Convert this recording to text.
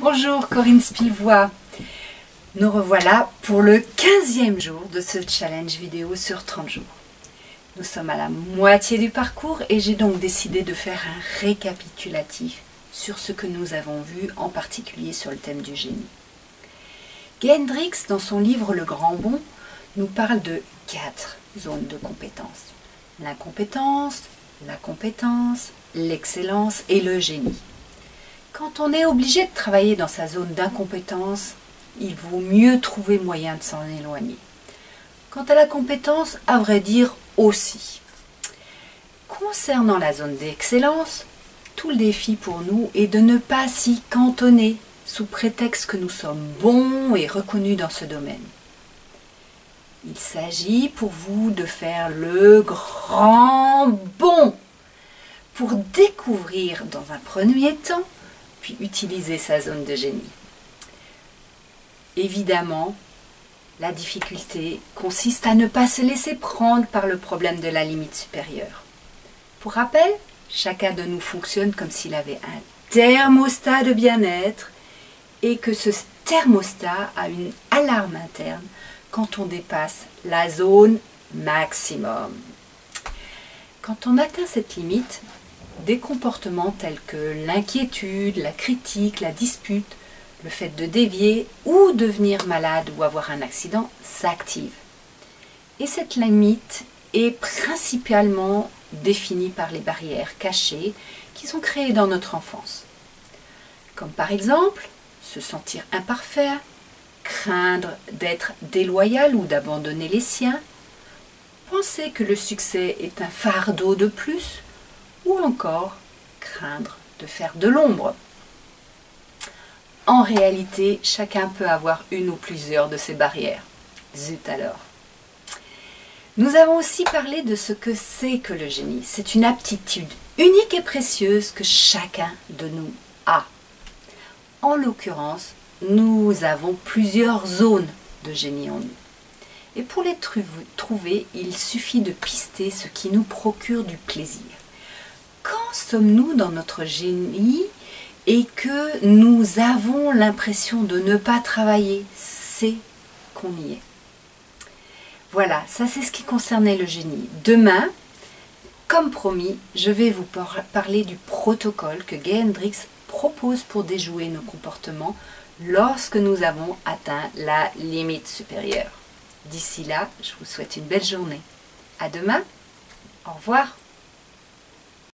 Bonjour Corinne Spilvois. Nous revoilà pour le 15e jour de ce challenge vidéo sur 30 jours. Nous sommes à la moitié du parcours et j'ai donc décidé de faire un récapitulatif sur ce que nous avons vu, en particulier sur le thème du génie. Gay Hendricks, dans son livre Le Grand Bond, nous parle de 4 zones de compétences. L'incompétence, la compétence, l'excellence et le génie. Quand on est obligé de travailler dans sa zone d'incompétence, il vaut mieux trouver moyen de s'en éloigner. Quant à la compétence, à vrai dire aussi. Concernant la zone d'excellence, tout le défi pour nous est de ne pas s'y cantonner sous prétexte que nous sommes bons et reconnus dans ce domaine. Il s'agit pour vous de faire le grand bond pour découvrir dans un premier temps, puis utiliser sa zone de génie. Évidemment, la difficulté consiste à ne pas se laisser prendre par le problème de la limite supérieure. Pour rappel, chacun de nous fonctionne comme s'il avait un thermostat de bien-être et que ce thermostat a une alarme interne quand on dépasse la zone maximum. Quand on atteint cette limite, des comportements tels que l'inquiétude, la critique, la dispute, le fait de dévier ou devenir malade ou avoir un accident s'activent. Et cette limite est principalement définie par les barrières cachées qui sont créées dans notre enfance. Comme par exemple, se sentir imparfait, craindre d'être déloyal ou d'abandonner les siens, penser que le succès est un fardeau de plus, ou encore craindre de faire de l'ombre. En réalité, chacun peut avoir une ou plusieurs de ces barrières. Zut alors. Nous avons aussi parlé de ce que c'est que le génie. C'est une aptitude unique et précieuse que chacun de nous a. En l'occurrence, nous avons plusieurs zones de génie en nous. Et pour les trouver, il suffit de pister ce qui nous procure du plaisir. Quand sommes-nous dans notre génie et que nous avons l'impression de ne pas travailler, c'est qu'on y est. Voilà, ça c'est ce qui concernait le génie. Demain, comme promis, je vais vous parler du protocole que Gay Hendricks propose pour déjouer nos comportements lorsque nous avons atteint la limite supérieure. D'ici là, je vous souhaite une belle journée. À demain, au revoir.